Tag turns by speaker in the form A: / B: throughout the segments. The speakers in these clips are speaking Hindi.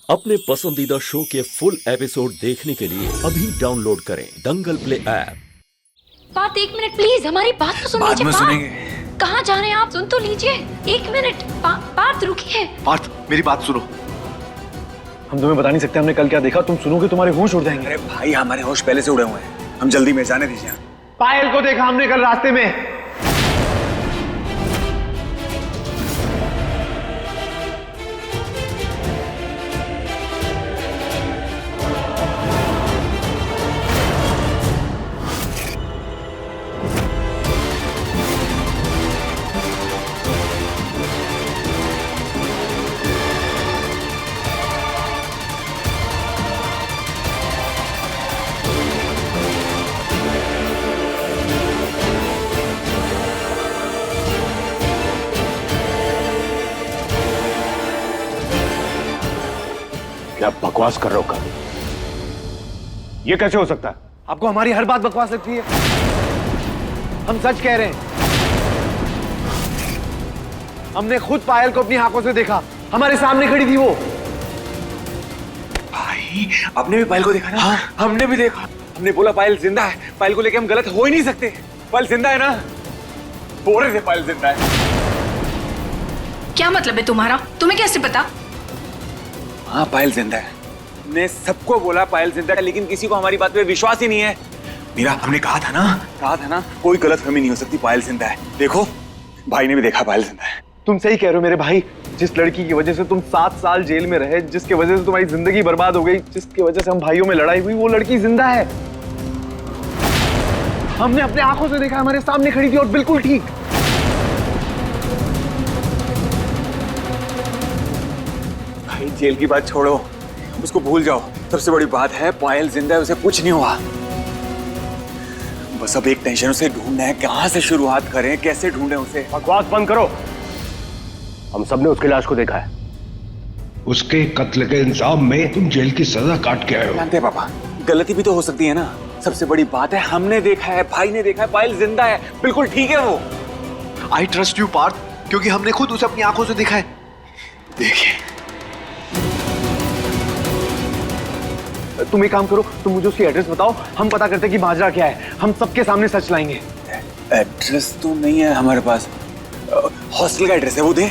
A: अपने पसंदीदा शो के फुल एपिसोड देखने के लिए अभी डाउनलोड करें दंगल प्ले ऐप।
B: बात 1 मिनट प्लीज, हमारी बात तो सुन
C: बाद
B: लीजिए।
C: में सुनेंगे।
B: कहाँ जा रहे हैं आप? सुन तो लीजिए। 1 मिनट पार्थ रुकिए।
D: पार्थ मेरी बात सुनो। हम तुम्हें बता नहीं सकते हमने कल क्या देखा। तुम सुनोगे तुम्हारे होश उड़ जाएंगे।
C: अरे भाई हमारे होश पहले से उड़े हुए हैं, हम जल्दी में जाने दीजिए।
D: पायल को देखा हमने कल रास्ते में।
E: क्या बकवास कर रहे हो कल? ये कैसे हो सकता है?
D: आपको हमारी हर बात बकवास लगती है? हम सच कह रहे हैं। हमने खुद पायल को अपनी आंखों से देखा, हमारे सामने खड़ी थी वो।
C: भाई आपने भी पायल को देखा ना? हाँ। हमने भी देखा। हमने बोला पायल जिंदा है, पायल को लेके हम गलत हो ही नहीं सकते। पायल जिंदा है ना? बोल रहे थे पायल जिंदा है।
B: क्या मतलब है तुम्हारा? तुम्हें कैसे पता?
C: हाँ पायल जिंदा है। हमने सबको बोला पायल जिंदा है, लेकिन किसी को हमारी बात पे विश्वास ही नहीं है। मीरा हमने कहा था ना कोई गलतफहमी नहीं हो सकती, पायल जिंदा है। देखो भाई ने भी देखा पायल जिंदा है।
D: तुम सही कह रहे हो मेरे भाई। जिस लड़की की वजह से तुम 7 साल जेल में रहे, जिसके वजह से तुम्हारी जिंदगी बर्बाद हो गई, जिसकी वजह से हम भाइयों में लड़ाई हुई, वो लड़की जिंदा है। हमने अपने आंखों से देखा, हमारे सामने खड़ी थी और बिल्कुल ठीक।
C: भाई जेल की बात छोड़ो, उसको भूल जाओ। सबसे बड़ी बात है पायल जिंदा है, उसे कुछ नहीं हुआ। बस अब एक टेंशन उसे ढूंढना है। कहां से शुरुआत करें, कैसे ढूंढें उसे?
E: बकवास बंद करो। हम सबने उसकी लाश को देखा है।
F: उसके कत्ल के इंजाम में तुम जेल की सजा काट के आए हो।
C: जानते हैं पापा, गलती भी तो हो सकती है ना। सबसे बड़ी बात है हमने देखा है, भाई ने देखा है, पायल जिंदा है, बिल्कुल ठीक है वो।
D: आई ट्रस्ट यू पार्थ, क्योंकि हमने खुद उसे अपनी आंखों से देखा है।
C: देखिए
D: तुम एक काम करो, तुम मुझे उसकी एड्रेस बताओ, हम पता करते कि माजरा क्या है। हम सबके सामने सच लाएंगे।
C: एड्रेस तो नहीं है हमारे पास। हॉस्टल का एड्रेस है, वो दे।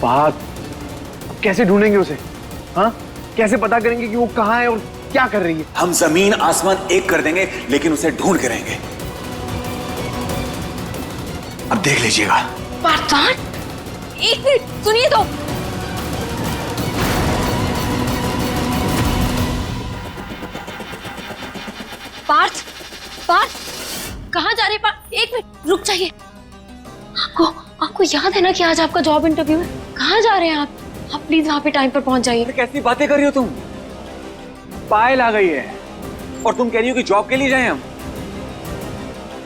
D: बात कैसे ढूंढेंगे उसे? हाँ, कैसे पता करेंगे कि वो कहाँ है और क्या कर रही है?
C: हम जमीन आसमान एक कर देंगे, लेकिन उसे ढूंढ के रहेंगे। अब देख लीजिएगा।
B: पार्थ 1 मिनट सुनिए तो। पार्थ कहाँ जा रहे? पार्थ 1 मिनट रुक जाइए। आपको याद है ना कि आज आपका जॉब इंटरव्यू है? कहाँ जा रहे हैं आप? आप प्लीज वहां पे टाइम पर पहुंच जाइए।
C: कैसी बातें कर रही हो तुम? पायल आ गई है और तुम कह रही हो कि जॉब के लिए जाएं हम?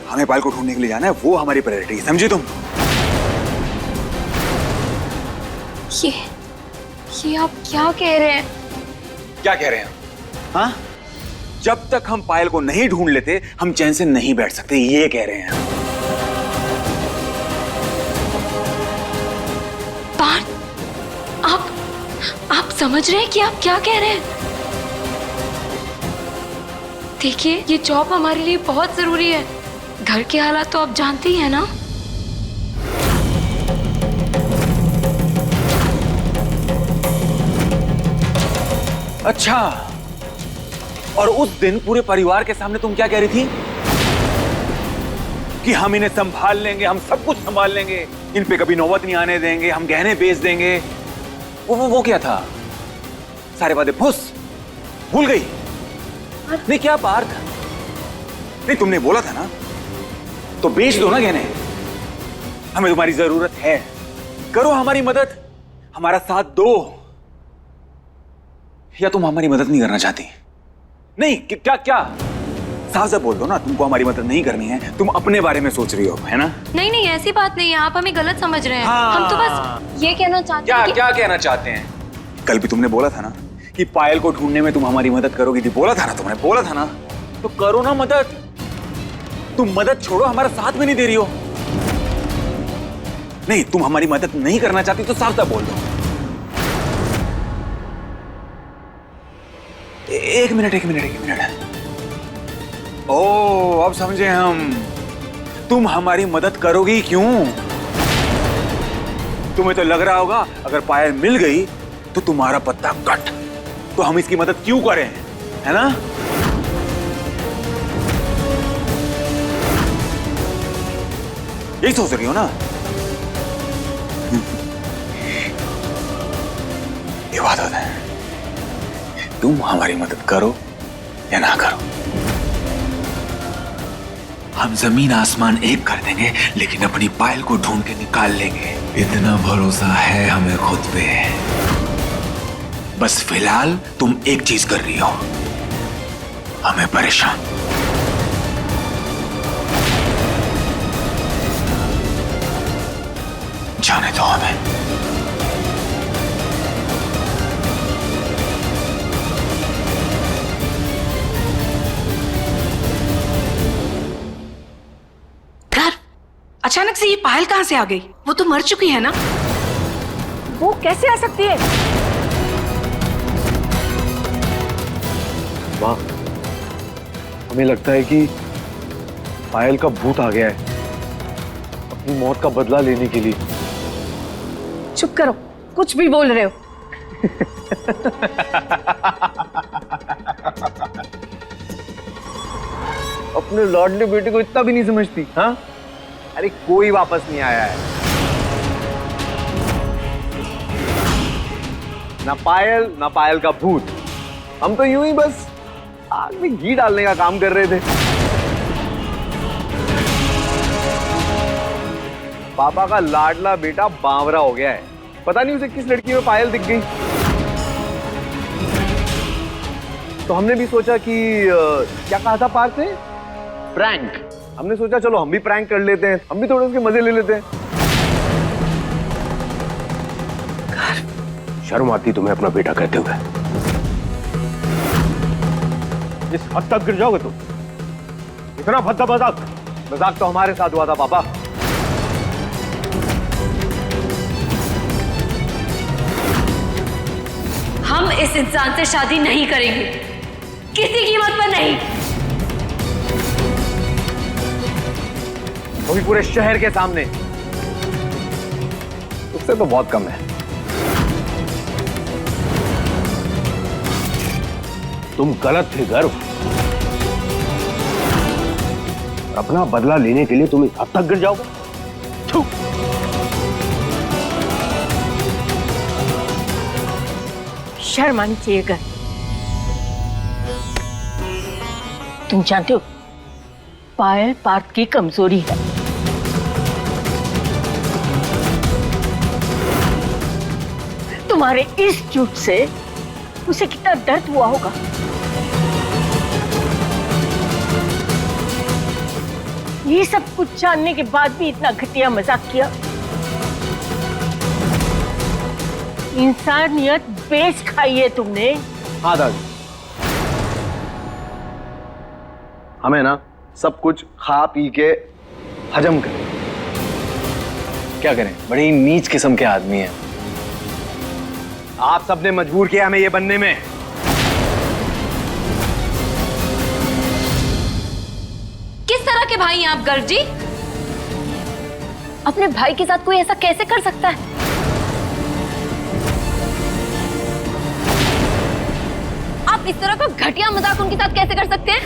C: हमें पायल को ढूंढने के लिए जाना है, वो हमारी प्रायोरिटी है, समझी तुम?
B: ये आप क्या कह रहे हैं?
C: क्या कह रहे हैं? हाँ, जब तक हम पायल को नहीं ढूंढ लेते हम चैन से नहीं बैठ सकते, ये कह रहे हैं।
B: पार्थ आप समझ रहे हैं कि आप क्या कह रहे हैं? देखिए ये जॉब हमारे लिए बहुत जरूरी है। घर के हालात तो आप जानते ही हैं ना।
C: अच्छा, और उस दिन पूरे परिवार के सामने तुम क्या कह रही थी? कि हम इन्हें संभाल लेंगे, हम सब कुछ संभाल लेंगे, इन पे कभी नौबत नहीं आने देंगे, हम गहने बेच देंगे। वो क्या था? सारे वादे फुस भूल गई? नहीं क्या पार्थ? नहीं तुमने बोला था ना, तो बेच दो ना गहने। हमें तुम्हारी जरूरत है, करो हमारी मदद, हमारा साथ दो। या तुम हमारी मदद नहीं करना चाहती? नहीं क्या साफ साफ बोल दो ना, तुमको हमारी मदद नहीं करनी है, तुम अपने बारे में सोच रही हो, है ना?
B: नहीं ऐसी बात नहीं है, आप हमें गलत समझ रहे हैं। हम तो बस ये कहना चाहते हैं।
C: क्या कहना चाहते हैं? कल भी तुमने बोला था ना कि पायल को ढूंढने में तुम हमारी मदद करोगी थी, बोला था ना तुमने, बोला था ना, तो करो ना मदद। तुम मदद छोड़ो, हमारा साथ भी नहीं दे रही हो। नहीं, तुम हमारी मदद नहीं करना चाहती तो साफ साफ बोल दो। एक मिनट। ओ, अब समझे हम। तुम हमारी मदद करोगी क्यों? तुम्हें तो लग रहा होगा अगर पायल मिल गई तो तुम्हारा पत्ता कट, तो हम इसकी मदद क्यों करें, है ना? यही सोच रही हो ना? ये बात होता है, तुम हमारी मदद करो या ना करो, हम जमीन आसमान एक कर देंगे, लेकिन अपनी पायल को ढूंढ के निकाल लेंगे। इतना भरोसा है हमें खुद पे। बस फिलहाल तुम एक चीज कर रही हो, हमें परेशान। जाने दो हमें।
G: अचानक से ये पायल कहां से आ गई? वो तो मर चुकी है ना?
B: वो कैसे आ सकती है?
D: माँ, हमें लगता है कि पायल का भूत आ गया है अपनी मौत का बदला लेने के लिए।
B: चुप करो, कुछ भी बोल रहे हो।
D: अपने लाडले बेटे को इतना भी नहीं समझती, हाँ? अरे कोई वापस नहीं आया है, ना पायल का भूत। हम तो यूं ही बस आग में घी डालने का काम कर रहे थे। पापा का लाडला बेटा बावरा हो गया है, पता नहीं उसे किस लड़की में पायल दिख गई। तो हमने भी सोचा कि क्या कहा था पार्थ ने, प्रैंक। हमने सोचा चलो हम भी प्रैंक कर लेते हैं, हम भी थोड़े उसके मजे ले लेते हैं।
E: शर्म आती तुम्हें अपना बेटा कहते हुए?
D: इस हद तक गिर जाओगे तुम? इतना भद्दा मजाक तो हमारे साथ हुआ था पापा।
B: हम इस इंसान से शादी नहीं करेंगे, किसी कीमत पर नहीं।
D: वो भी पूरे शहर के सामने। उससे तो बहुत कम है।
E: तुम गलत थे गर्व। अपना बदला लेने के लिए तुम इस हद तक गिर जाओगे? छू!
H: शर्म आनी चाहिए कर। तुम जानते हो पायल पार्थ की कमजोरी है। तुम्हारे इस झूठ से उसे कितना दर्द हुआ होगा। ये सब कुछ जानने के बाद भी इतना घटिया मजाक किया। इंसानियत बेच खाई है तुमने।
D: हाँ दादी, हमें ना सब कुछ खा पी के हजम करें। क्या करें, बड़ी नीच किस्म के आदमी हैं। आप सबने मजबूर किया हमें ये बनने में।
B: किस तरह के भाई हैं आप गर्ग जी? अपने भाई के साथ कोई ऐसा कैसे कर सकता है? आप इस तरह का घटिया मजाक उनके साथ कैसे कर सकते हैं?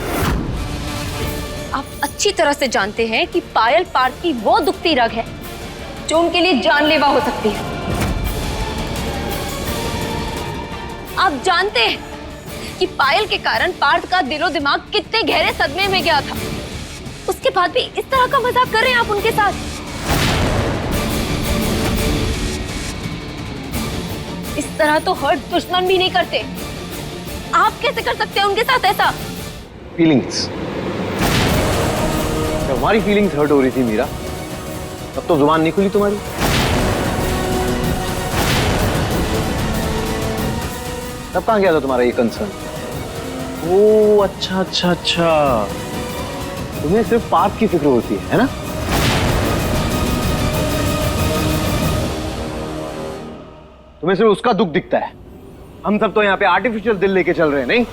B: आप अच्छी तरह से जानते हैं कि पायल पार्थ की वो दुखती रग है जो उनके लिए जानलेवा हो सकती है। आप जानते हैं कि पायल के कारण पार्थ का दिलो दिमाग कितने गहरे सदमे में गया था। उसके बाद भी इस तरह का मजाक कर रहे हैं आप उनके साथ। इस तरह तो हर्ट दुश्मन भी नहीं करते। आप कैसे कर सकते हैं उनके साथ ऐसा?
D: फीलिंग्स, जब हमारी फीलिंग्स हर्ट हो रही थी मीरा, तब तो जुबान नहीं खुली तुम्हारी। तब कहां गया था तुम्हारा ये कंसर्न? ओ अच्छा अच्छा अच्छा, तुम्हें सिर्फ पार्थ की फिक्र होती है ना? तुम्हें सिर्फ उसका दुख दिखता है। हम सब तो यहाँ पे आर्टिफिशियल दिल लेके चल रहे हैं, नहीं?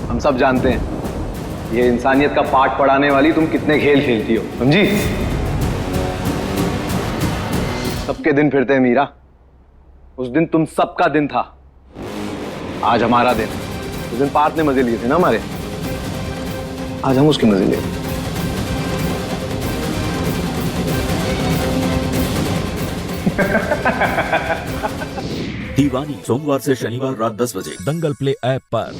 D: हम सब जानते हैं ये इंसानियत का पाठ पढ़ाने वाली तुम कितने खेल खेलती हो, समझी? सबके दिन फिरते हैं मीरा। उस दिन तुम सबका दिन था, आज हमारा दिन। उस दिन पार्थ ने मजे लिए थे ना हमारे, आज हम उसके मजे लिए।
A: दीवानी सोमवार से शनिवार रात 10 बजे दंगल प्ले ऐप पर।